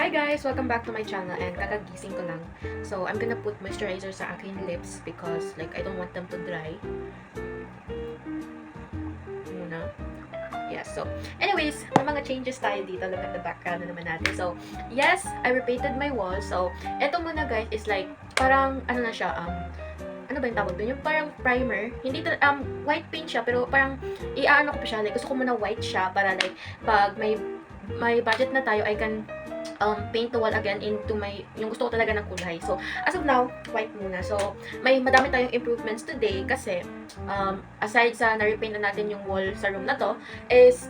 Hi guys! Welcome back to my channel and kakagising ko lang. So, I'm gonna put moisturizer sa aking lips because like I don't want them to dry. Muna. Yes, so anyways, may mga changes tayo dito. Look at the background na naman natin. So, yes, I repainted my wall. So, eto muna guys is like parang ano na siya, ano ba yung tawag doon? Yung parang primer. Hindi white paint siya pero parang iaano ko pa siya. Like gusto ko muna white siya para like pag may budget na tayo, I can paint the wall again into yung gusto ko talaga ng kulay. So, as of now, white muna. So, madami tayong improvements today kasi aside sa na-repaint na natin yung wall sa room na to, is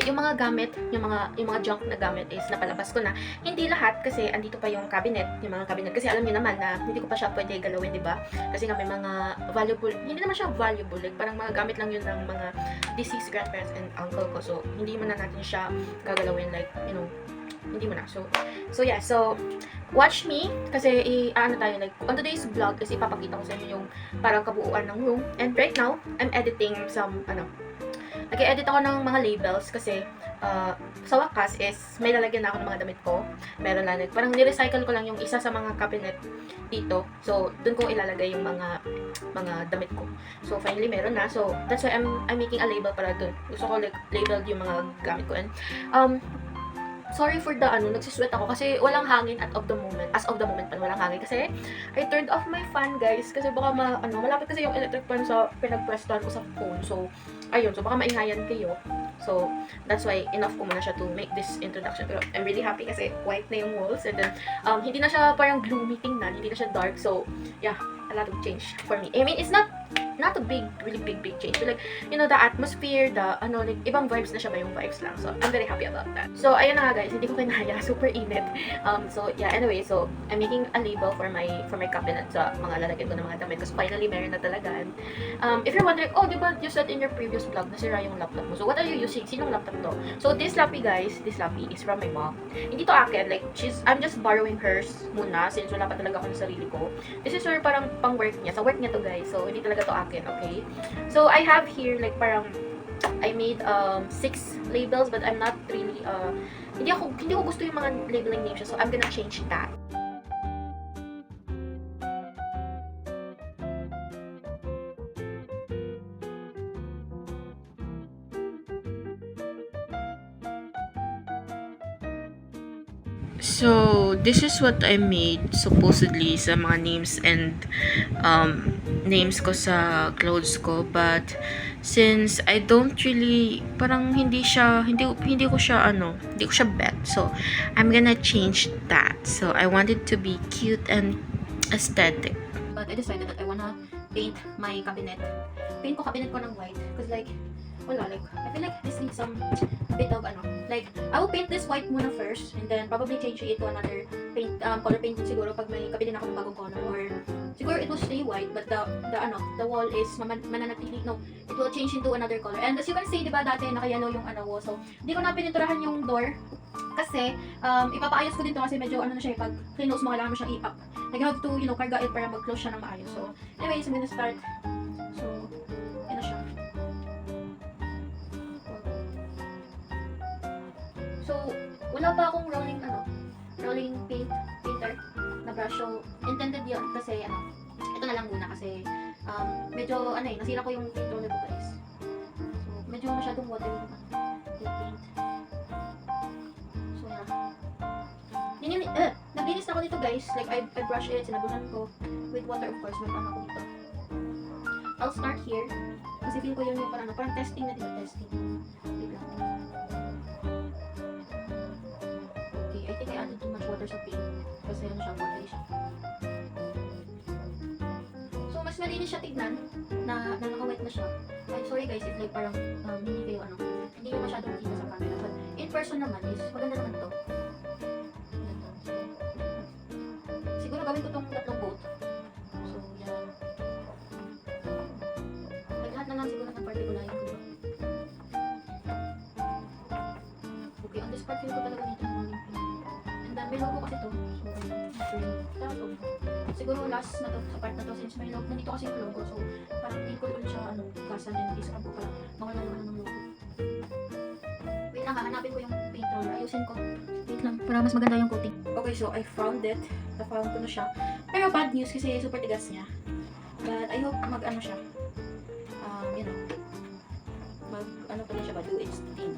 yung mga gamit, yung mga junk na gamit is napalabas ko na. Hindi lahat kasi andito pa yung cabinet, yung mga cabinet kasi alam niyo naman na hindi ko pa siya pwede galawin, 'di ba? Kasi nga may mga valuable, hindi naman siya valuable, like parang mga gamit lang yun ng mga deceased grandparents and uncle ko. So, hindi man na natin siya gagalawin like, hindi mo na. So yeah, so watch me kasi ano tayo like on today's vlog is ipapakita ko sa inyo yung parang kabuuan ng room. And right now, I'm editing some nag-edit ako ng mga labels kasi sa wakas is may lalagyan na ako ng mga damit ko. Meron lang parang ni-recycle ko lang yung isa sa mga cabinet dito. So doon ko ilalagay yung mga damit ko. So finally meron na. So that's why I'm making a label para doon. Gusto ko like labeled yung mga gamit ko. And sorry for the nagsisweat ako kasi walang hangin as of the moment pa walang hangin kasi I turned off my fan guys kasi baka malapit kasi yung electric fan sa pinagpwestuhan ko sa phone. So ayun, so baka maingayan kayo. So that's why enough ko muna siya to make this introduction. Pero I'm really happy kasi white na yung walls and then hindi na siya parang gloomy tingnan, hindi na siya dark. So yeah, a lot of change for me. I mean, it's not a really big change. But like, the atmosphere, like, ibang vibes na siya ba yung vibes lang. So, I'm very happy about that. So, ayun na nga guys, hindi ko kinaya. Super init. So, yeah, anyway, so, I'm making a label for my cabinet sa mga lalagyan ko ng mga damit. Because finally, meron na talaga. And, if you're wondering, oh, di ba you said in your previous vlog, nasira yung laptop mo. So, what are you using? Sinong laptop to? So, this lappy guys, this lappy is from my mom. Hindi to akin. Like, I'm just borrowing hers muna since wala pa talaga ako ng sarili ko. This is her parang pang work niya. Sa work niya to guys. So, hindi talaga to akin. Okay, so I have here like parang I made 6 labels but I'm not really hindi ko gusto yung mga labeling names, so I'm gonna change that. So, this is what I made supposedly sa mga names and names ko sa clothes ko, but since I don't really parang hindi ko siya bet. So, I'm gonna change that. So, I want it to be cute and aesthetic. But I decided that I wanna paint my cabinet. Paint ko cabinet ko ng white because like I feel like this needs some bit of like, I will paint this white muna first and then probably change it to another paint, color paint siguro pag may kabili na ako ng bagong color, or siguro it will stay white but the wall is mananatili, it will change into another color. And as you can see, diba dati naka-yellow yung wall, so hindi ko na pininturahan yung door kasi ipapaayos ko din to kasi medyo na siya, pag close mo kailangan mo siyang i-up, like you have to karga it para mag-close siya ng maayos. So anyways, I'm gonna start. So yan na siya. So, wala pa akong rolling painter na brush. So, intended yun kasi ito na lang muna kasi medyo nasira ko yung paint roller ko guys. So, medyo masyadong watery yung paint. So, yeah. Naglinis na ako dito guys. Like, I brush it, sinabunan ko with water, of course. May pang ako dito. I'll start here kasi feel ko yun yung parang testing na, diba? Testing. Wait lang. I added too much water sa paint kasi siya, watery siya. So, mas malinis siya tignan na naka-wet na siya. I'm sorry guys if like parang hindi kayo hindi nyo masyadong makita sa camera, but in person naman is maganda naman to. Siguro gawin ko tong tatlong coat. So, yan. Like, lahat na lang siguro ng partikulayan ko. Okay, on this part feel ko talaga dito may logo kasi to. So, siguro last na to, sa part na to, since may logo, nandito kasi yung logo. So, parang feel ko ulit siya, kasan din, is ko para mawala naman ng logo. Wait lang, hanapin ko yung paint roller. Ayusin ko. Wait lang para mas maganda yung coating. Okay, so I found it. Na-found ko na siya. Pero bad news kasi super tigas niya. But I hope mag-ano siya. You know, mag-ano pa rin siya ba? Do its thing.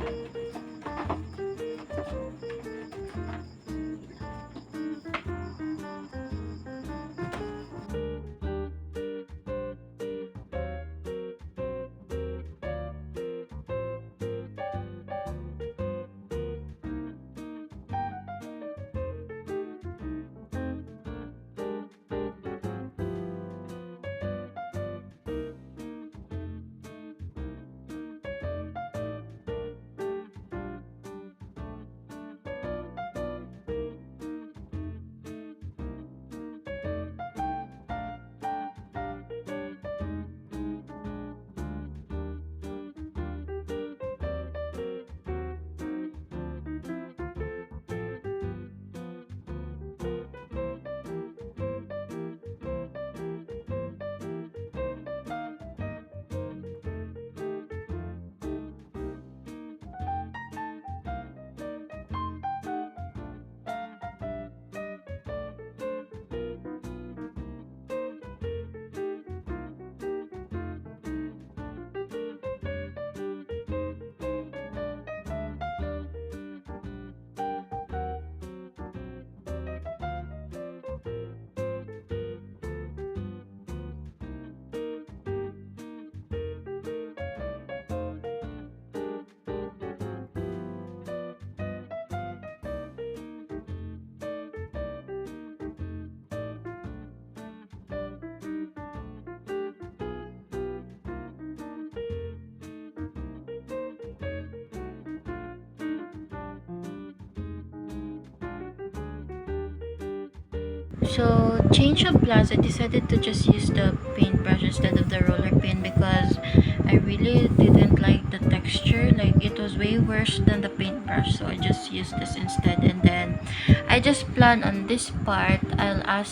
So, change of plans, I decided to just use the paintbrush instead of the roller pen because I really didn't like the texture. Like, it was way worse than the paintbrush. So, I just used this instead. And then, I just plan on this part, I'll ask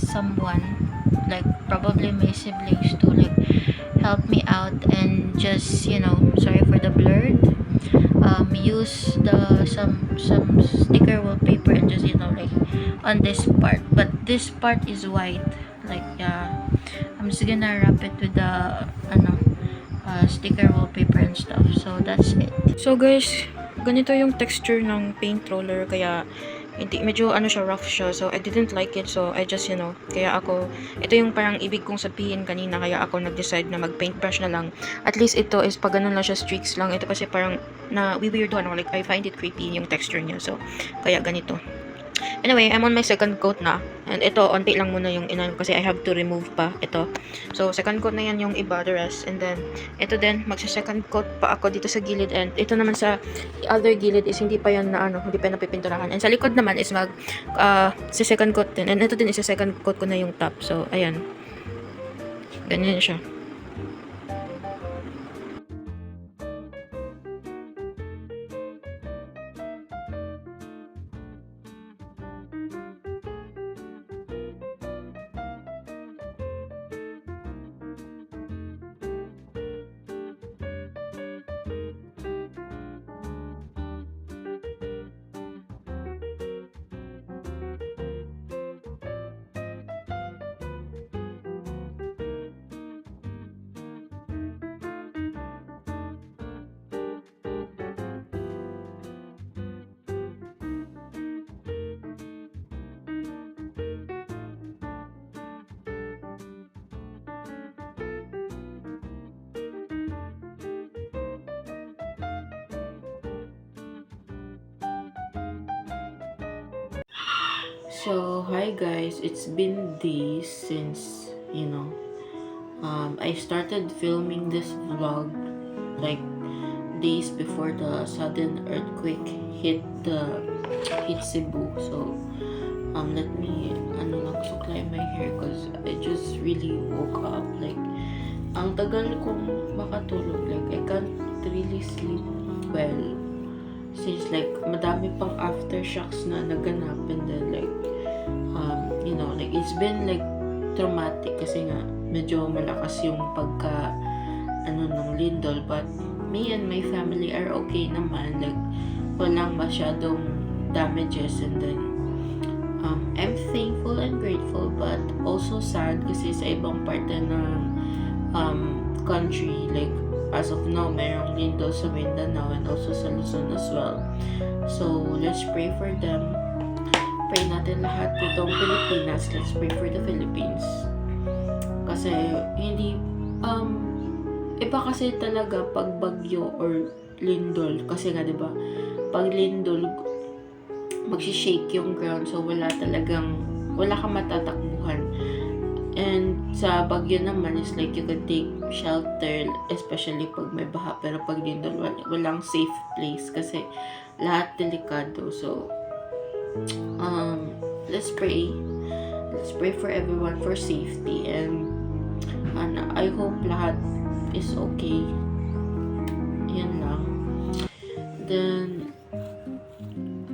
someone, like, probably my siblings to, like, help me out and just, you know, sorry for the blurred, use the some sticker wallpaper and just, you know, like on this part, but this part is white, like I'm just gonna wrap it with the sticker wallpaper and stuff. So that's it. So guys, ganito yung texture ng paint roller, kaya hindi, medyo ano siya, rough siya. So I didn't like it, so I just, you know, kaya ako, ito yung parang ibig kong sabihin kanina, kaya ako nag-decide na mag paintbrush na lang. At least ito is pag ganun lang siya, streaks lang. Ito kasi parang na weird ano, like I find it creepy yung texture niya. So kaya ganito. Anyway, I'm on my second coat na. And ito, onti lang muna yung inan kasi I have to remove pa ito. So, second coat na yan yung iba, the rest. And then, ito din, magsa-second coat pa ako dito sa gilid. And ito naman sa other gilid is hindi pa yan na ano, hindi pa napipinturahan. And sa likod naman is sa second coat din. And ito din is sa second coat ko na yung top. So, ayan. Ganyan siya. So, hi guys, it's been days since, you know, I started filming this vlog like days before the sudden earthquake hit Cebu. So, let me, suklay my hair because I just really woke up. Like, ang tagal kong makatulog. Like, I can't really sleep well. Since like madami pang aftershocks na naganap, and then like you know, like it's been like traumatic kasi nga medyo malakas yung pagka ng lindol, but me and my family are okay naman, like walang masyadong damages, and then I'm thankful and grateful but also sad kasi sa ibang parte ng country, like as of now merong lindol sa Mindanao and also sa Luzon as well. So let's pray for them. Pray natin lahat dito ng Pilipinas. Let's pray for the Philippines. Kasi hindi iba kasi talaga pag bagyo or lindol, kasi nga 'di ba pag lindol magsi-shake yung ground, so wala kang matatakbuhan. And sa bagyo naman is like you can take shelter, especially pag may baha, pero pag lindol walang safe place kasi lahat delikado. So let's pray for everyone for safety, and I hope lahat is okay. Yan lang. Then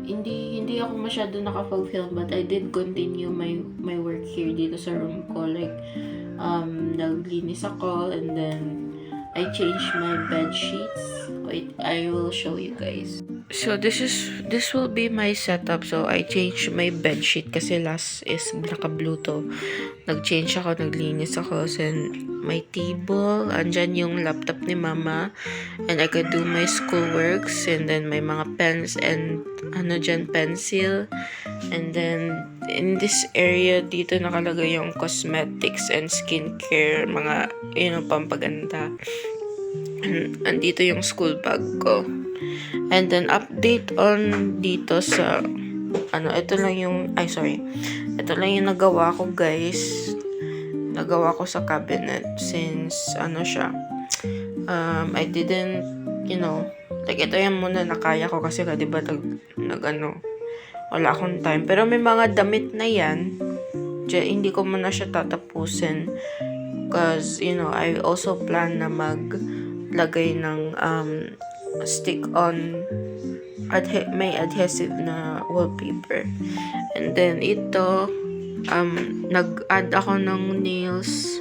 hindi ako masyado nakapag-film, but I did continue my work here dito sa room ko, like naglinis ako, and then I changed my bed sheets. Wait, I will show you guys. So this will be my setup. So I changed my bed sheet kasi last is naka-blue to. Nag-change ako, naglinis ako. Then my table, andyan yung laptop ni mama, and I could do my schoolworks, and then may mga pens and dyan, pencil. And then in this area dito nakalagay yung cosmetics and skincare, mga pampaganda. And andito yung school bag ko. And then update on dito sa ito lang yung nagawa ko, guys. Nagawa ko sa cabinet since siya. I didn't, like ito yung muna nakaya ko kasi di ba wala akong time. Pero may mga damit na yan, hindi ko muna siya tatapusin because I also plan na maglagay ng stick on may adhesive na wallpaper. And then ito nag-add ako ng nails,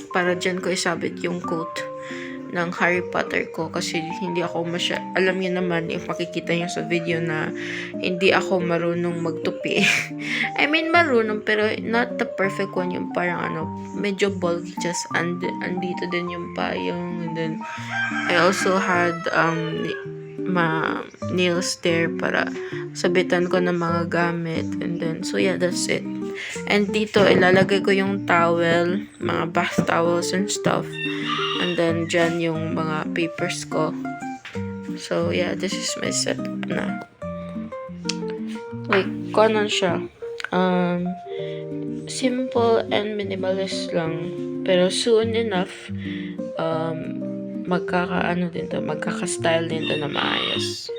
para dyan ko isabit yung quote ng Harry Potter ko, kasi hindi ako alam niyo naman, if makikita niyo sa video na hindi ako marunong magtupi. I mean marunong, pero not the perfect one, yung parang medyo bulgy, just andito din yung payong. And then I also had nails there para sabitan ko ng mga gamit. And then so yeah, that's it. And dito ilalagay ko yung towel, mga bath towels and stuff. And then dyan yung mga papers ko. So yeah, this is my setup na. Like kanon siya. Simple and minimalist lang, pero soon enough magkaka-style din to na maayos.